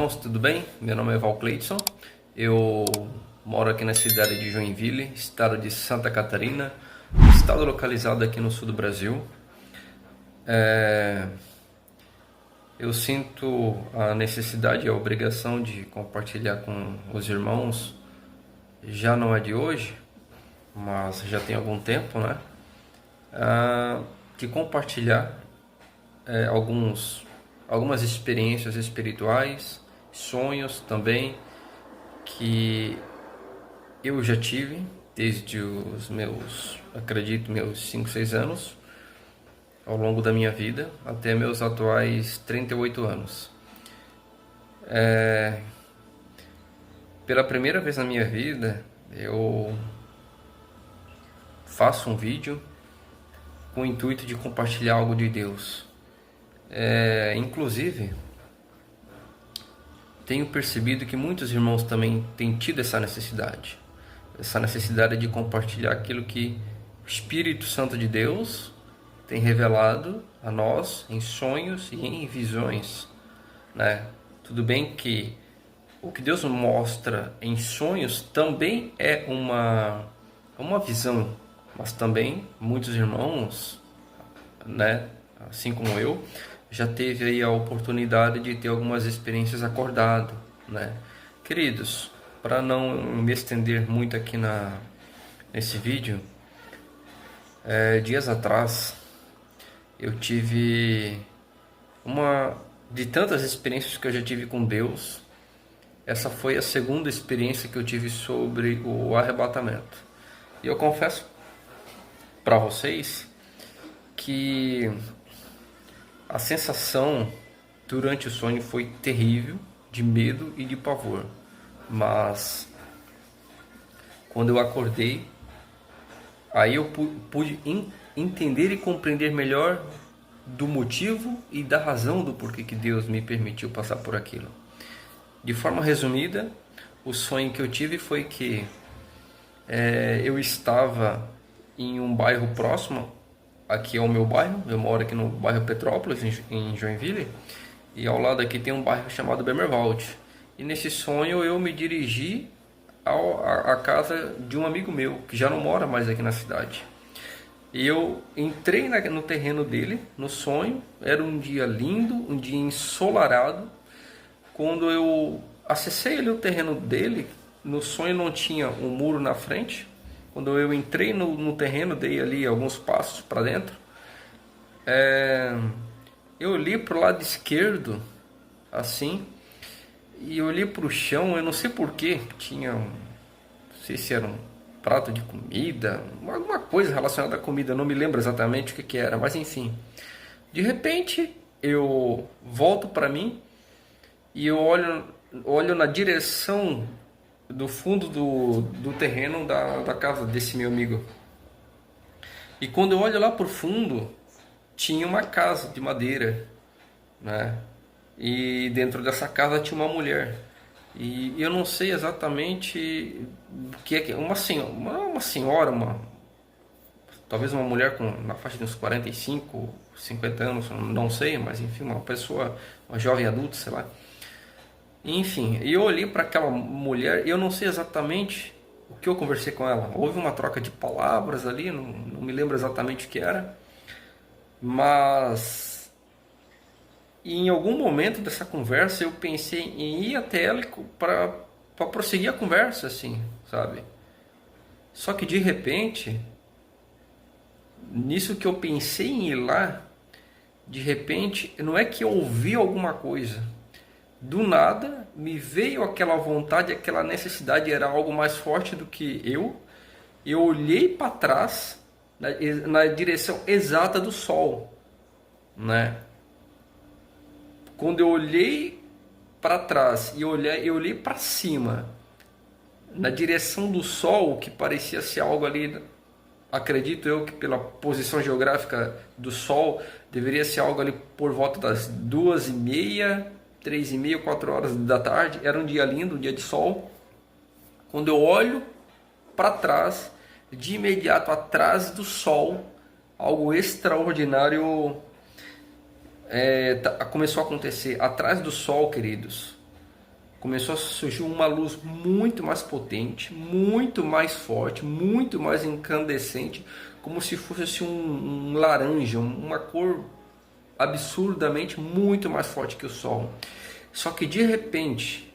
irmãos, tudo bem? Meu nome é Val Cleidson, eu moro aqui na cidade de Joinville, estado de Santa Catarina, estado localizado aqui no sul do Brasil. Eu sinto a necessidade e a obrigação de compartilhar com os irmãos, já não é de hoje, mas já tem algum tempo, né? De compartilhar algumas experiências espirituais, sonhos também, que eu já tive desde os meus 5, 6 anos, ao longo da minha vida, até meus atuais 38 anos. Pela primeira vez na minha vida, eu faço um vídeo com o intuito de compartilhar algo de Deus. Inclusive, tenho percebido que muitos irmãos também têm tido essa necessidade de compartilhar aquilo que o Espírito Santo de Deus tem revelado a nós em sonhos e em visões, né? Tudo bem que o que Deus mostra em sonhos também é uma visão, mas também muitos irmãos, né, assim como eu, já teve aí a oportunidade de ter algumas experiências acordado, né? Queridos, para não me estender muito aqui nesse vídeo, dias atrás eu tive de tantas experiências que eu já tive com Deus, essa foi a segunda experiência que eu tive sobre o arrebatamento. E eu confesso para vocês que a sensação durante o sonho foi terrível, de medo e de pavor. Mas quando eu acordei, aí eu pude entender e compreender melhor do motivo e da razão do porquê que Deus me permitiu passar por aquilo. De forma resumida, o sonho que eu tive foi que eu estava em um bairro próximo aqui ao meu bairro. Eu moro aqui no bairro Petrópolis, em Joinville, e ao lado aqui tem um bairro chamado Bemervald. E nesse sonho eu me dirigi à casa de um amigo meu, que já não mora mais aqui na cidade. E eu entrei no terreno dele, no sonho. Era um dia lindo, um dia ensolarado. Quando eu acessei ali o terreno dele, no sonho não tinha um muro na frente. Quando eu entrei no terreno, dei ali alguns passos para dentro, eu olhei para o lado esquerdo, assim, e olhei para o chão. Eu não sei porquê, não sei se era um prato de comida, alguma coisa relacionada à comida, não me lembro exatamente o que era, mas enfim. De repente, eu volto para mim e eu olho na direção do fundo do terreno da casa desse meu amigo. E quando eu olho lá por fundo, tinha uma casa de madeira, né? E dentro dessa casa tinha uma mulher. E eu não sei exatamente o que é uma senhora, talvez uma mulher na faixa de uns 45, 50 anos, não sei, mas enfim, uma pessoa, uma jovem adulta, sei lá. Enfim, eu olhei para aquela mulher e eu não sei exatamente o que eu conversei com ela. Houve uma troca de palavras ali, não me lembro exatamente o que era. Mas em algum momento dessa conversa eu pensei em ir até ela para prosseguir a conversa, assim, sabe? Só que de repente, nisso que eu pensei em ir lá, de repente, não é que eu ouvi alguma coisa. Do nada, me veio aquela vontade, aquela necessidade, era algo mais forte do que eu. Eu olhei para trás, na direção exata do sol, né? Quando eu olhei para trás e eu olhei para cima, na direção do sol, que parecia ser algo ali, acredito eu que pela posição geográfica do sol, deveria ser algo ali por volta das 2h30, 3h30, 4h da tarde. Era um dia lindo, um dia de sol. Quando eu olho para trás, de imediato atrás do sol, algo extraordinário começou a acontecer. Atrás do sol, queridos, começou a surgir uma luz muito mais potente, muito mais forte, muito mais incandescente, como se fosse um laranja, uma cor absurdamente muito mais forte que o sol. Só que de repente,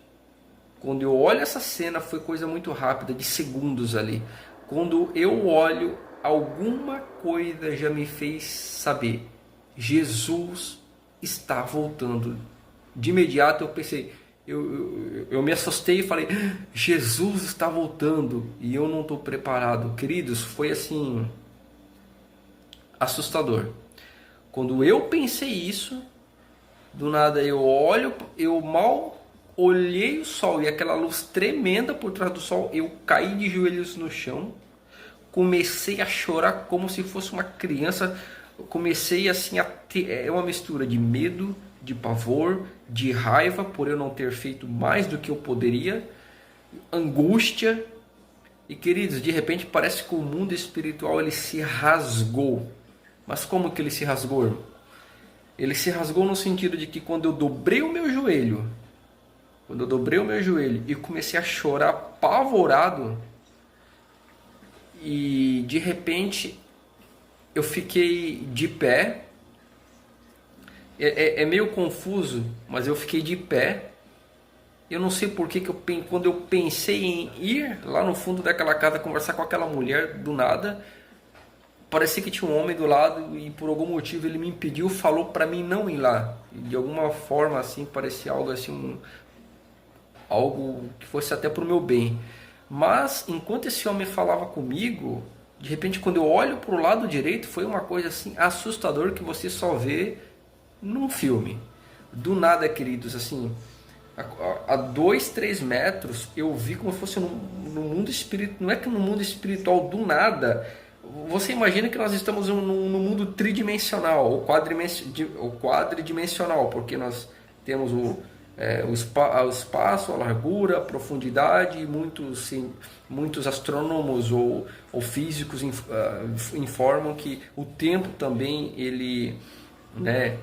quando eu olho essa cena, foi coisa muito rápida, de segundos ali. Quando eu olho, alguma coisa já me fez saber: Jesus está voltando. De imediato eu pensei, eu me assustei e falei: Jesus está voltando e eu não estou preparado. Queridos, foi assim, assustador. Quando eu pensei isso, do nada eu olho, eu mal olhei o sol e aquela luz tremenda por trás do sol, eu caí de joelhos no chão, comecei a chorar como se fosse uma criança. Eu comecei assim a ter uma mistura de medo, de pavor, de raiva por eu não ter feito mais do que eu poderia, angústia. E queridos, de repente parece que o mundo espiritual ele se rasgou. Mas como que ele se rasgou? Ele se rasgou no sentido de que quando eu dobrei o meu joelho, e comecei a chorar apavorado, e de repente eu fiquei de pé. É meio confuso, mas eu fiquei de pé. Eu não sei por que quando eu pensei em ir lá no fundo daquela casa conversar com aquela mulher, do nada parecia que tinha um homem do lado e por algum motivo ele me impediu, falou para mim não ir lá. E de alguma forma assim parecia algo assim, algo que fosse até para o meu bem. Mas enquanto esse homem falava comigo, de repente quando eu olho para o lado direito, foi uma coisa assim assustadora que você só vê num filme. Do nada, queridos, assim, a 2, 3 metros eu vi como se fosse no mundo espiritual. Não é que no mundo espiritual, do nada. Você imagina que nós estamos no mundo tridimensional ou quadridimensional, porque nós temos o espaço, a largura, a profundidade. Muitos astrônomos ou físicos informam que o tempo também ele é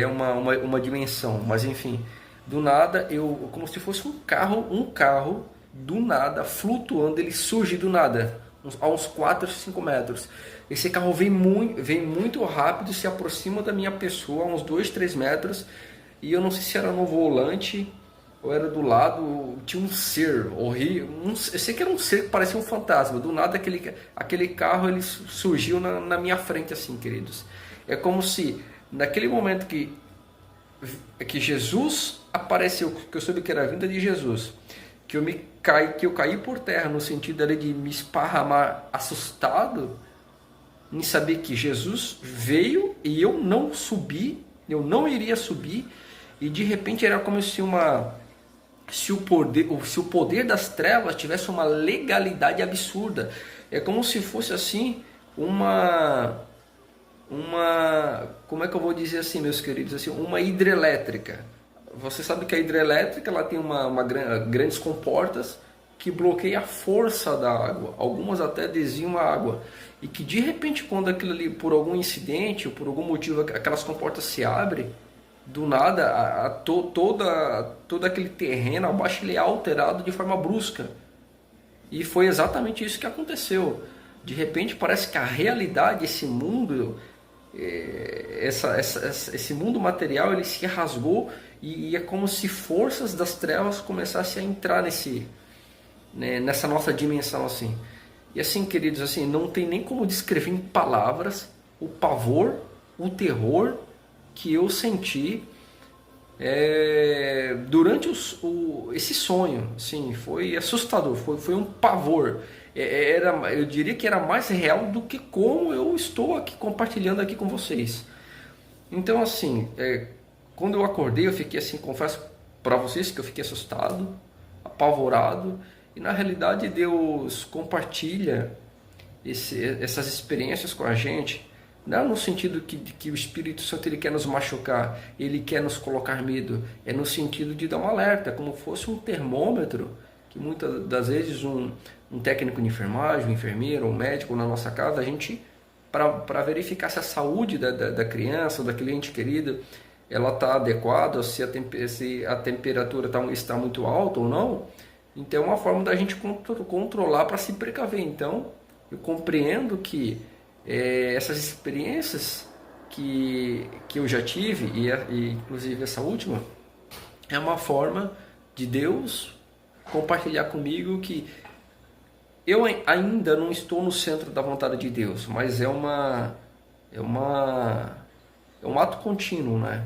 uma dimensão. Mas enfim, do nada, como se fosse um carro do nada flutuando, ele surge do nada a uns 4, 5 metros. Esse carro vem muito rápido, se aproxima da minha pessoa a uns 2, 3 metros, e eu não sei se era no volante ou era do lado. Tinha um ser horrível, eu sei que era um ser que parecia um fantasma. Do nada aquele carro ele surgiu na minha frente assim, queridos. É como se naquele momento que Jesus apareceu, que eu soube que era a vinda de Jesus, que eu caí por terra no sentido ali de me esparramar assustado em saber que Jesus veio e eu não subi, eu não iria subir, e de repente era como se o poder das trevas tivesse uma legalidade absurda. É como se fosse assim como é que eu vou dizer assim, meus queridos, assim, uma hidrelétrica. Você sabe que a hidrelétrica ela tem grandes comportas que bloqueiam a força da água. Algumas até desviam a água. E que de repente, quando aquilo ali, por algum incidente ou por algum motivo, aquelas comportas se abrem, do nada, todo aquele terreno abaixo ele é alterado de forma brusca. E foi exatamente isso que aconteceu. De repente parece que a realidade, esse mundo, esse mundo material, ele se rasgou, e é como se forças das trevas começassem a entrar nessa nossa dimensão assim. E assim, queridos, assim, não tem nem como descrever em palavras o pavor, o terror que eu senti durante esse sonho. Assim, foi assustador, foi um pavor. Eu diria que era mais real do que como eu estou aqui compartilhando aqui com vocês. Então, assim, quando eu acordei, eu fiquei assim, confesso para vocês que eu fiquei assustado, apavorado, e na realidade Deus compartilha essas experiências com a gente, não no sentido que o Espírito Santo ele quer nos machucar, ele quer nos colocar medo, é no sentido de dar um alerta, como fosse um termômetro, que muitas das vezes um técnico de enfermagem, um enfermeiro, um médico na nossa casa, a gente, para verificar se a saúde da criança, daquele ente querido, ela está adequada, se a temperatura está muito alta ou não. Então é uma forma da gente controlar para se precaver. Então eu compreendo que essas experiências que eu já tive, e inclusive essa última, é uma forma de Deus compartilhar comigo que eu ainda não estou no centro da vontade de Deus, mas é um ato contínuo, né?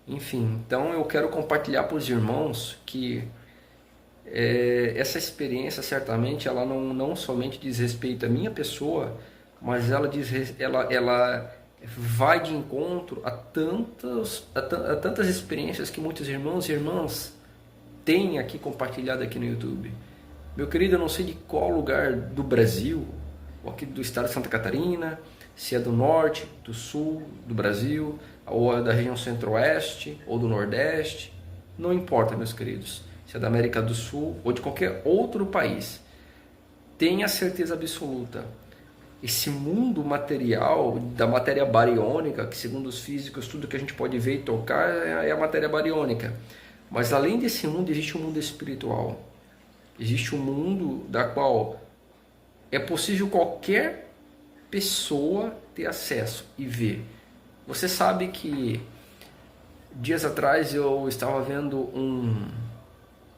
Enfim, então eu quero compartilhar para os irmãos que essa experiência certamente ela não somente diz respeito à minha pessoa, mas ela vai de encontro a tantas experiências que muitos irmãos e irmãs têm aqui compartilhado aqui no YouTube. Meu querido, eu não sei de qual lugar do Brasil, ou aqui do estado de Santa Catarina, se é do norte, do sul do Brasil, ou é da região centro-oeste, ou do nordeste, não importa, meus queridos, se é da América do Sul ou de qualquer outro país. Tenha certeza absoluta, esse mundo material, da matéria bariônica, que segundo os físicos, tudo que a gente pode ver e tocar é a matéria bariônica. Mas além desse mundo, existe um mundo espiritual. Existe um mundo da qual é possível qualquer pessoa ter acesso e ver. Você sabe que dias atrás eu estava vendo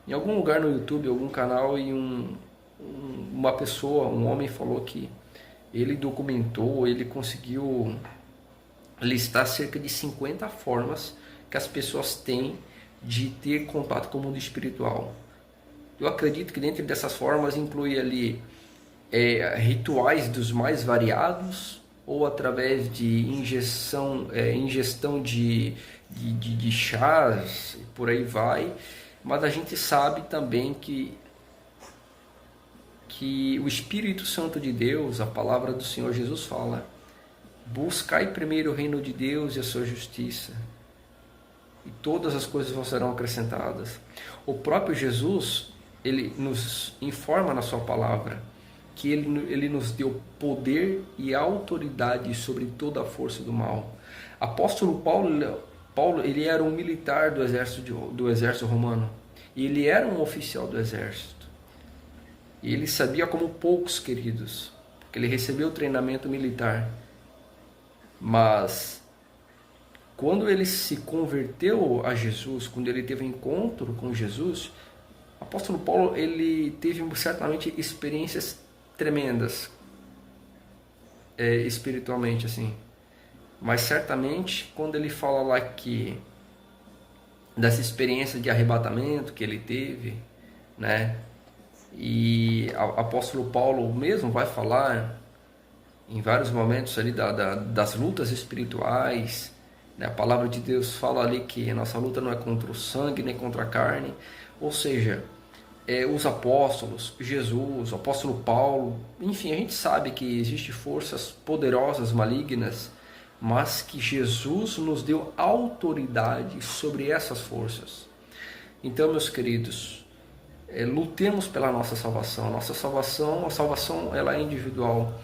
em algum lugar no YouTube, algum canal, e uma pessoa, um homem falou que ele documentou, ele conseguiu listar cerca de 50 formas que as pessoas têm de ter contato com o mundo espiritual. Eu acredito que dentro dessas formas inclui ali rituais dos mais variados, ou através de ingestão de chás, por aí vai. Mas a gente sabe também que o Espírito Santo de Deus, a palavra do Senhor Jesus fala: buscai primeiro o reino de Deus e a sua justiça, e todas as coisas vos serão acrescentadas. O próprio Jesus, ele nos informa na sua palavra que ele nos deu poder e autoridade sobre toda a força do mal. Apóstolo Paulo, ele era um militar do exército romano, e ele era um oficial do exército, e ele sabia como poucos, queridos, porque ele recebeu treinamento militar. Mas quando ele se converteu a Jesus, quando ele teve um encontro com Jesus, o apóstolo Paulo, ele teve certamente experiências tremendas, espiritualmente assim. Mas certamente quando ele fala lá que dessa experiência de arrebatamento que ele teve, né? E o apóstolo Paulo mesmo vai falar em vários momentos ali das lutas espirituais, né? A palavra de Deus fala ali que a nossa luta não é contra o sangue nem contra a carne, ou seja, os apóstolos, Jesus, o apóstolo Paulo, enfim, a gente sabe que existem forças poderosas, malignas, mas que Jesus nos deu autoridade sobre essas forças. Então, meus queridos, lutemos pela nossa salvação. A salvação ela é individual,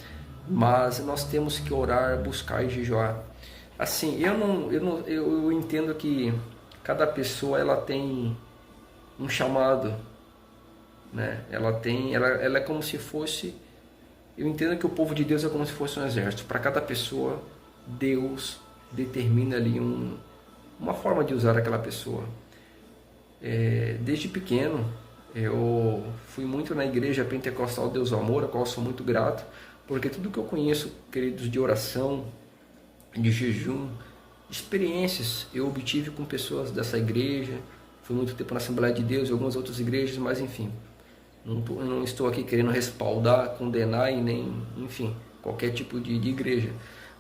mas nós temos que orar, buscar e jejuar. Assim, eu entendo que cada pessoa ela tem um chamado, né? Ela é como se fosse, eu entendo que o povo de Deus é como se fosse um exército. Para cada pessoa, Deus determina ali uma forma de usar aquela pessoa. Desde pequeno eu fui muito na igreja pentecostal Deus ao Amor, a qual sou muito grato, porque tudo que eu conheço, queridos, de oração, de jejum, experiências eu obtive com pessoas dessa igreja. Fui muito tempo na Assembleia de Deus e algumas outras igrejas, mas enfim, não estou aqui querendo respaldar, condenar e nem, enfim, qualquer tipo de igreja.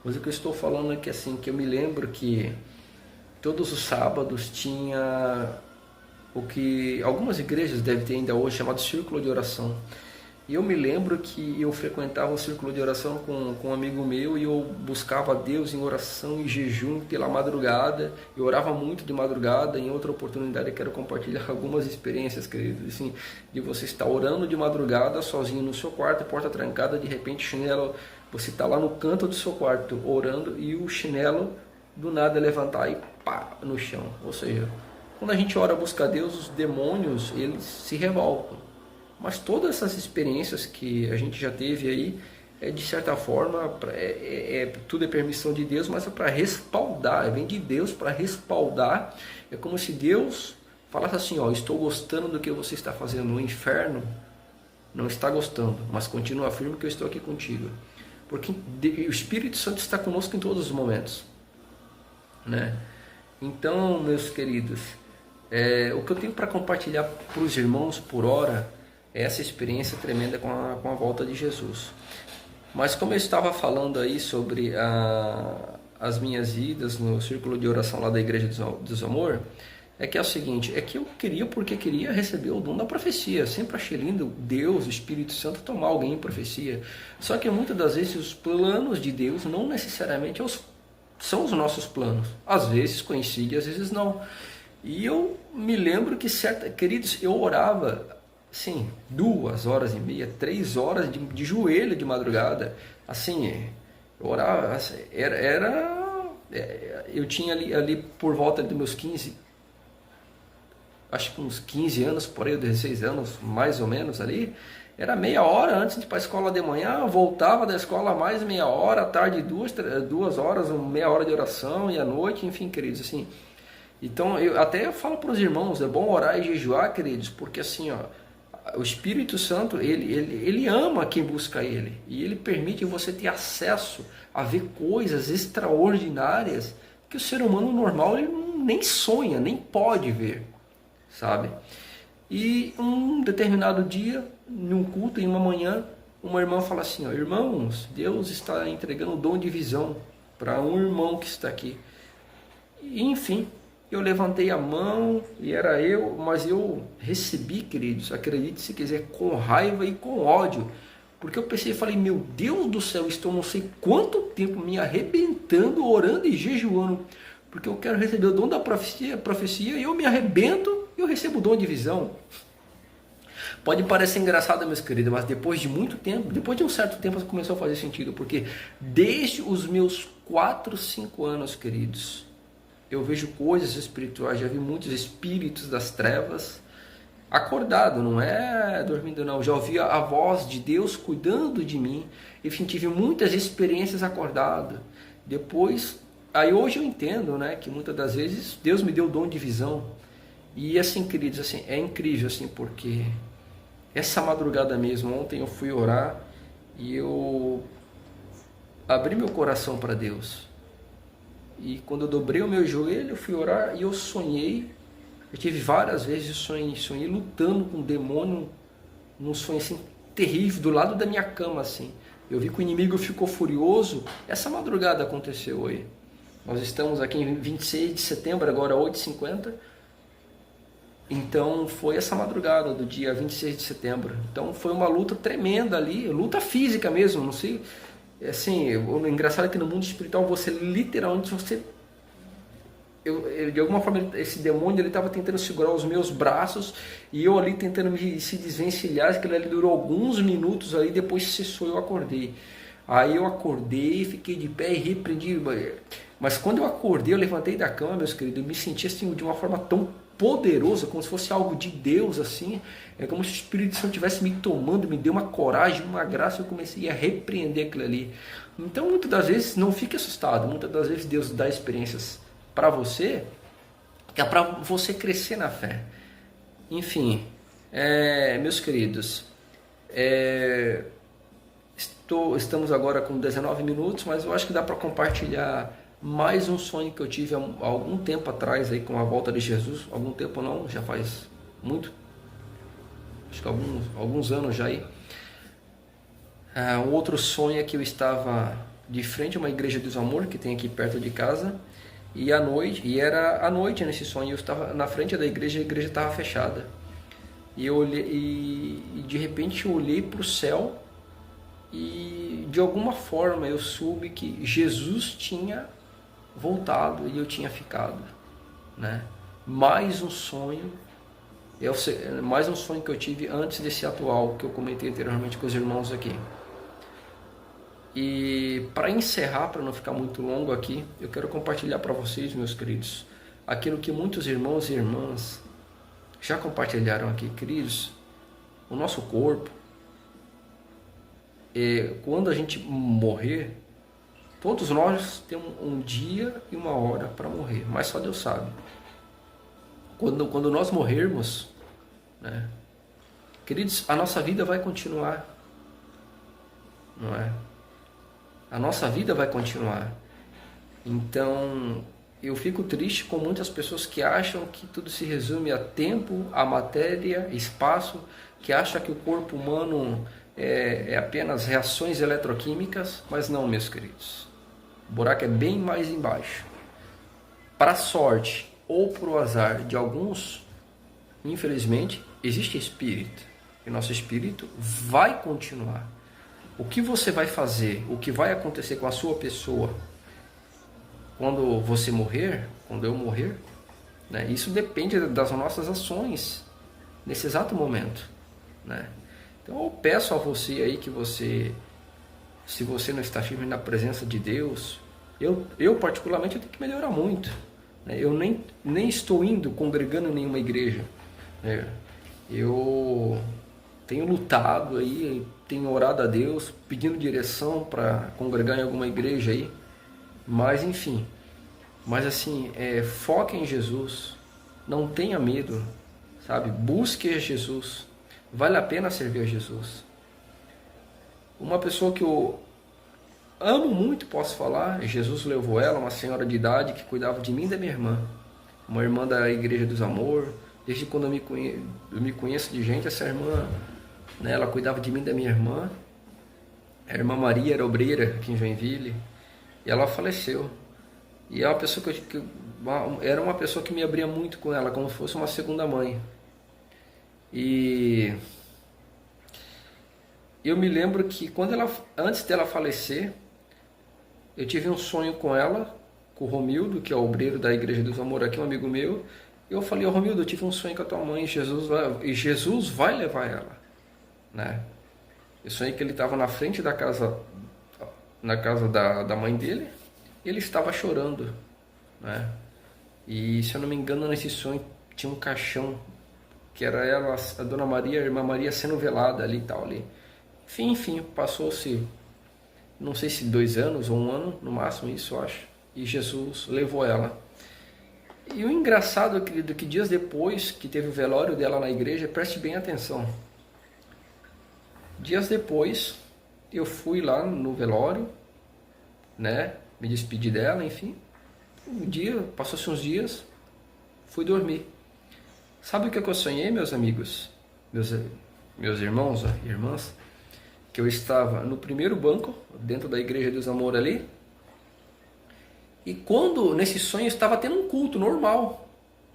Mas o que eu estou falando é que assim, que eu me lembro que todos os sábados tinha o que algumas igrejas devem ter ainda hoje, chamado círculo de oração. E eu me lembro que eu frequentava um círculo de oração com um amigo meu, e eu buscava a Deus em oração e jejum pela madrugada. Eu orava muito de madrugada. Em outra oportunidade eu quero compartilhar algumas experiências, queridos, assim, de você estar orando de madrugada sozinho no seu quarto, porta trancada, de repente chinelo, você está lá no canto do seu quarto orando, e o chinelo do nada levantar e pá, no chão. Ou seja, quando a gente ora busca a Deus, os demônios, eles se revoltam. Mas todas essas experiências que a gente já teve aí, de certa forma, tudo é permissão de Deus, mas é para respaldar, vem de Deus para respaldar. É como se Deus falasse assim, ó, estou gostando do que você está fazendo no inferno, não está gostando, mas continua firme que eu estou aqui contigo. Porque o Espírito Santo está conosco em todos os momentos, né? Então, meus queridos, o que eu tenho para compartilhar para os irmãos por hora é essa experiência tremenda com a volta de Jesus. Mas como eu estava falando aí sobre as minhas idas no círculo de oração lá da Igreja dos Amor, é o seguinte, é que eu queria, porque queria receber o dom da profecia. Sempre achei lindo Deus, o Espírito Santo, tomar alguém em profecia. Só que muitas das vezes os planos de Deus não necessariamente são os nossos planos. Às vezes coincide, às vezes não. E eu me lembro que, queridos, eu orava, assim, 2h30, 3 horas de joelho de madrugada. Assim, eu orava, assim, eu tinha ali por volta dos meus 15, acho que uns 15 anos, por aí, 16 anos, mais ou menos ali. Era meia hora antes de ir para a escola de manhã, voltava da escola mais meia hora, à tarde 2 horas, meia hora de oração, e à noite, enfim, queridos, assim. Então, eu falo para os irmãos, é bom orar e jejuar, queridos, porque assim, ó, o Espírito Santo, ele ama quem busca ele, e ele permite você ter acesso a ver coisas extraordinárias que o ser humano normal ele nem sonha, nem pode ver, sabe? E um determinado dia, num culto, em uma manhã, uma irmã fala assim, ó, irmãos, Deus está entregando o dom de visão para um irmão que está aqui. E, enfim, eu levantei a mão e era eu, mas eu recebi, queridos, acredite se quiser, com raiva e com ódio. Porque eu pensei e falei, meu Deus do céu, estou não sei quanto tempo me arrebentando, orando e jejuando. Porque eu quero receber o dom da profecia e eu me arrebento e eu recebo o dom de visão. Pode parecer engraçado, meus queridos, mas depois de muito tempo, depois de um certo tempo, começou a fazer sentido. Porque desde os meus 4, 5 anos, queridos, eu vejo coisas espirituais, já vi muitos espíritos das trevas, acordado, não é dormindo não, já ouvi a voz de Deus cuidando de mim, enfim, tive muitas experiências acordado. Depois, aí hoje eu entendo, né, que muitas das vezes Deus me deu o dom de visão, e assim, queridos, assim, é incrível, assim, porque essa madrugada mesmo, ontem eu fui orar, e eu abri meu coração para Deus. E quando eu dobrei o meu joelho, eu fui orar e eu sonhei. Eu tive várias vezes sonhei lutando com um demônio, num sonho assim terrível, do lado da minha cama assim. Eu vi que o inimigo ficou furioso. Essa madrugada aconteceu aí. Nós estamos aqui em 26 de setembro, agora 8h50. Então foi essa madrugada do dia 26 de setembro. Então foi uma luta tremenda ali, luta física mesmo, não sei. Assim, o engraçado é que no mundo espiritual você literalmente de alguma forma esse demônio ele estava tentando segurar os meus braços e eu ali tentando se desvencilhar. Aquilo ali durou alguns minutos, aí depois cessou e eu acordei. Aí eu acordei, fiquei de pé e repreendi. Mas quando eu acordei, eu levantei da cama, meus queridos, eu me senti assim de uma forma tão poderosa, como se fosse algo de Deus, assim. É como se o Espírito Santo estivesse me tomando, me deu uma coragem, uma graça, eu comecei a repreender aquilo ali. Então, muitas das vezes, não fique assustado, muitas das vezes Deus dá experiências para você, que é para você crescer na fé. Enfim, meus queridos, estamos agora com 19 minutos, mas eu acho que dá para compartilhar mais um sonho que eu tive há algum tempo atrás aí com a volta de Jesus. Algum tempo não, já faz muito, acho que alguns anos já aí. Um outro sonho é que eu estava de frente a uma igreja dos Amor que tem aqui perto de casa, e era à noite nesse sonho. Eu estava na frente da igreja, a igreja estava fechada, e eu olhei, e de repente eu olhei para o céu, e de alguma forma eu soube que Jesus tinha voltado e eu tinha ficado, né? Mais um sonho que eu tive antes desse atual que eu comentei anteriormente com os irmãos aqui. E para encerrar, para não ficar muito longo aqui, eu quero compartilhar para vocês, meus queridos, aquilo que muitos irmãos e irmãs já compartilharam aqui, queridos. O nosso corpo, quando a gente morrer, todos nós temos um dia e uma hora para morrer, mas só Deus sabe. Quando nós morrermos, né, queridos, a nossa vida vai continuar, não é? A nossa vida vai continuar. Então, eu fico triste com muitas pessoas que acham que tudo se resume a tempo, a matéria, espaço, que acham que o corpo humano é apenas reações eletroquímicas, mas não, meus queridos. O buraco é bem mais embaixo. Para a sorte ou para o azar de alguns, infelizmente, existe espírito. E nosso espírito vai continuar. O que você vai fazer, o que vai acontecer com a sua pessoa quando você morrer, quando eu morrer, né, isso depende das nossas ações nesse exato momento, né? Então eu peço a você aí que você, se você não está firme na presença de Deus, eu particularmente eu tenho que melhorar muito, né? Eu nem estou indo, congregando em nenhuma igreja, né? Eu tenho lutado aí, tenho orado a Deus, pedindo direção para congregar em alguma igreja aí, mas enfim, mas assim, foque em Jesus, não tenha medo, sabe? Busque a Jesus, vale a pena servir a Jesus. Uma pessoa que eu amo muito, posso falar, Jesus levou ela, uma senhora de idade que cuidava de mim e da minha irmã, uma irmã da Igreja dos Amor. Desde quando eu me conheço de gente, essa irmã, né, ela cuidava de mim e da minha irmã. A irmã Maria era obreira aqui em Joinville e ela faleceu. E é uma pessoa era uma pessoa que me abria muito com ela, como se fosse uma segunda mãe. E eu me lembro que antes dela falecer, eu tive um sonho com ela, com o Romildo, que é o obreiro da Igreja dos Amor aqui, um amigo meu. E eu falei: Romildo, eu tive um sonho com a tua mãe, Jesus vai levar ela, né? Eu sonhei que ele estava na frente da casa, na casa da mãe dele, e ele estava chorando, né? E se eu não me engano, nesse sonho tinha um caixão, que era ela, a Dona Maria, a Irmã Maria sendo velada ali e tal ali. Enfim, passou-se, não sei se 2 anos ou 1 ano, no máximo isso eu acho, e Jesus levou ela. E o engraçado, querido, que dias depois que teve o velório dela na igreja, preste bem atenção. Dias depois, eu fui lá no velório, né? Me despedi dela, enfim. Passou-se uns dias, fui dormir. Sabe o que eu sonhei, meus amigos? Meus irmãos e irmãs? Que eu estava no primeiro banco, dentro da Igreja dos Amor ali. E quando, nesse sonho, eu estava tendo um culto normal.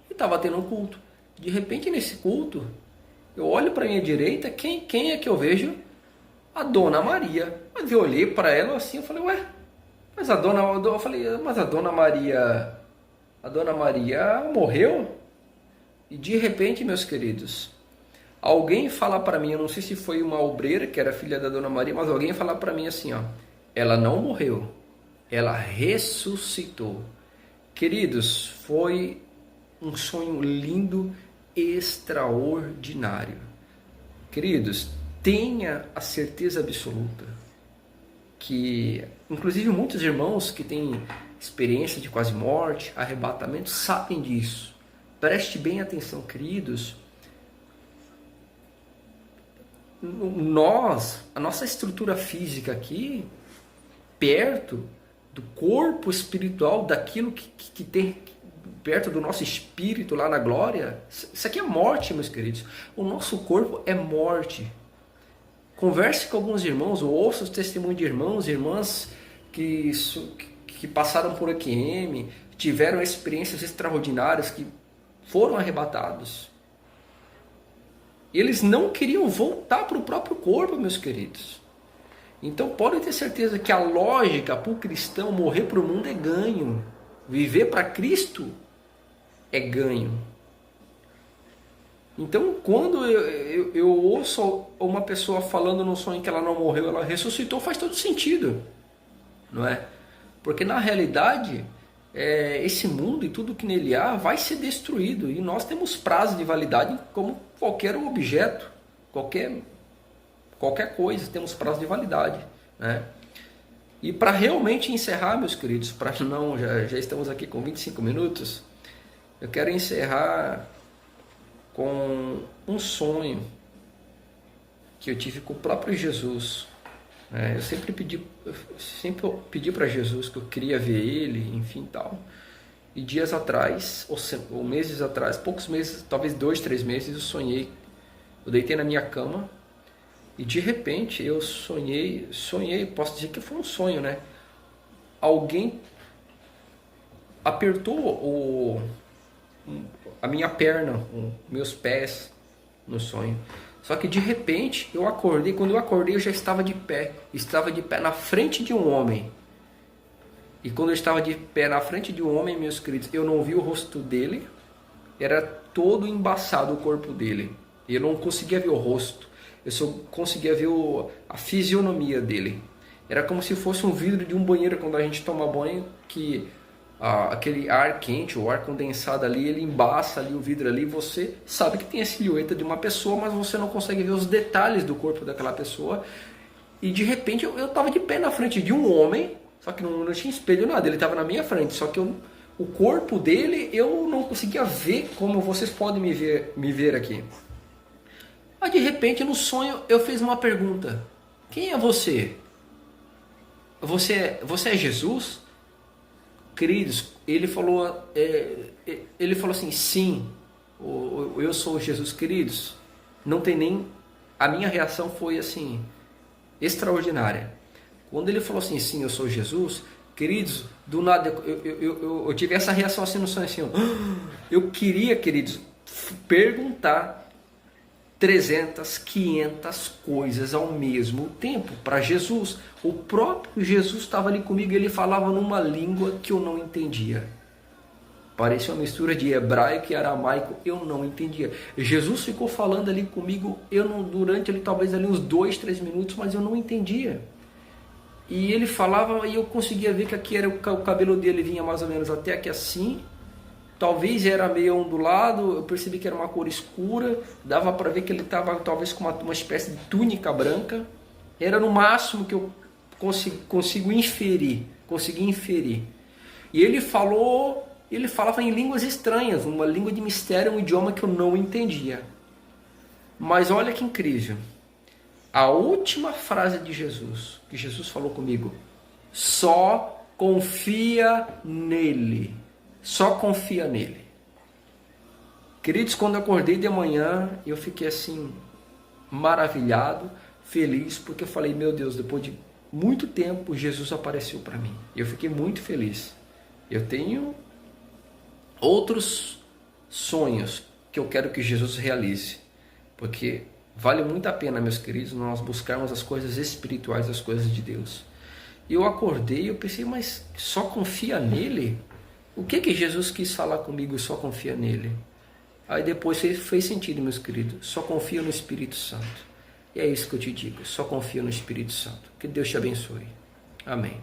Eu estava tendo um culto. De repente, nesse culto, eu olho para a minha direita, quem é que eu vejo? A Dona Maria. Mas eu olhei para ela assim, eu falei: ué, mas a Dona Maria morreu? E de repente, meus queridos, alguém fala para mim, eu não sei se foi uma obreira, que era filha da Dona Maria, mas alguém fala para mim assim, ó: ela não morreu, ela ressuscitou. Queridos, foi um sonho lindo, extraordinário. Queridos, tenha a certeza absoluta que, inclusive, muitos irmãos que têm experiência de quase morte, arrebatamento, sabem disso. Preste bem atenção, queridos. A nossa estrutura física aqui, perto do corpo espiritual, daquilo que tem perto do nosso espírito lá na glória, isso aqui é morte, meus queridos. O nosso corpo é morte. Converse com alguns irmãos, ou ouça os testemunhos de irmãos e irmãs que passaram por EQM, tiveram experiências extraordinárias, que foram arrebatados. Eles não queriam voltar para o próprio corpo, meus queridos. Então podem ter certeza que a lógica para o cristão morrer para o mundo é ganho. Viver para Cristo é ganho. Então, quando eu ouço uma pessoa falando no sonho que ela não morreu, ela ressuscitou, faz todo sentido, não é? Porque na realidade, esse mundo e tudo que nele há vai ser destruído. E nós temos prazo de validade como qualquer objeto, qualquer coisa, temos prazo de validade, né? E para realmente encerrar, meus queridos, para não, já estamos aqui com 25 minutos, eu quero encerrar com um sonho que eu tive com o próprio Jesus. Eu sempre pedi para Jesus que eu queria ver ele, enfim, tal. E dias atrás, ou meses atrás, poucos meses, talvez 2, 3 meses, eu sonhei. Eu deitei na minha cama e de repente eu sonhei, posso dizer que foi um sonho, né? Alguém apertou a minha perna, os meus pés no sonho. Só que de repente eu acordei, quando eu acordei eu já estava de pé na frente de um homem. E quando eu estava de pé na frente de um homem, meus queridos, eu não vi o rosto dele, era todo embaçado o corpo dele. Eu não conseguia ver o rosto, eu só conseguia ver a fisionomia dele. Era como se fosse um vidro de um banheiro quando a gente toma banho, que aquele ar quente, o ar condensado ali, ele embaça ali o vidro ali, você sabe que tem a silhueta de uma pessoa, mas você não consegue ver os detalhes do corpo daquela pessoa. E de repente eu estava de pé na frente de um homem, só que não tinha espelho nada, ele estava na minha frente, só que o corpo dele eu não conseguia ver como vocês podem me ver aqui. Aí de repente no sonho eu fiz uma pergunta: quem é você? Você é Jesus? Queridos, ele falou assim: sim, eu sou Jesus. Queridos, não tem nem... A minha reação foi assim, extraordinária. Quando ele falou assim: sim, eu sou Jesus, queridos, do nada eu tive essa reação assim no sonho, assim, eu queria, queridos, perguntar 300, 500 coisas ao mesmo tempo para Jesus. O próprio Jesus estava ali comigo e ele falava numa língua que eu não entendia. Parecia uma mistura de hebraico e aramaico, eu não entendia. Jesus ficou falando ali comigo, durante ali, talvez ali uns 2, 3 minutos, mas eu não entendia. E ele falava e eu conseguia ver que aqui era o cabelo dele, vinha mais ou menos até aqui assim. Talvez era meio ondulado, eu percebi que era uma cor escura, dava para ver que ele estava talvez com uma espécie de túnica branca. Era no máximo que eu consegui inferir. E ele falava em línguas estranhas, uma língua de mistério, um idioma que eu não entendia. Mas olha que incrível, a última frase de Jesus, que Jesus falou comigo: só confia nele. Só confia nele. Queridos, quando eu acordei de manhã, eu fiquei assim, maravilhado, feliz, porque eu falei: meu Deus, depois de muito tempo, Jesus apareceu para mim. Eu fiquei muito feliz. Eu tenho outros sonhos que eu quero que Jesus realize, porque vale muito a pena, meus queridos, nós buscarmos as coisas espirituais, as coisas de Deus. E eu acordei e eu pensei: mas só confia nele? O que Jesus quis falar comigo? Só confia nele. Aí depois fez sentido, meus queridos. Só confia no Espírito Santo. E é isso que eu te digo. Só confia no Espírito Santo. Que Deus te abençoe. Amém.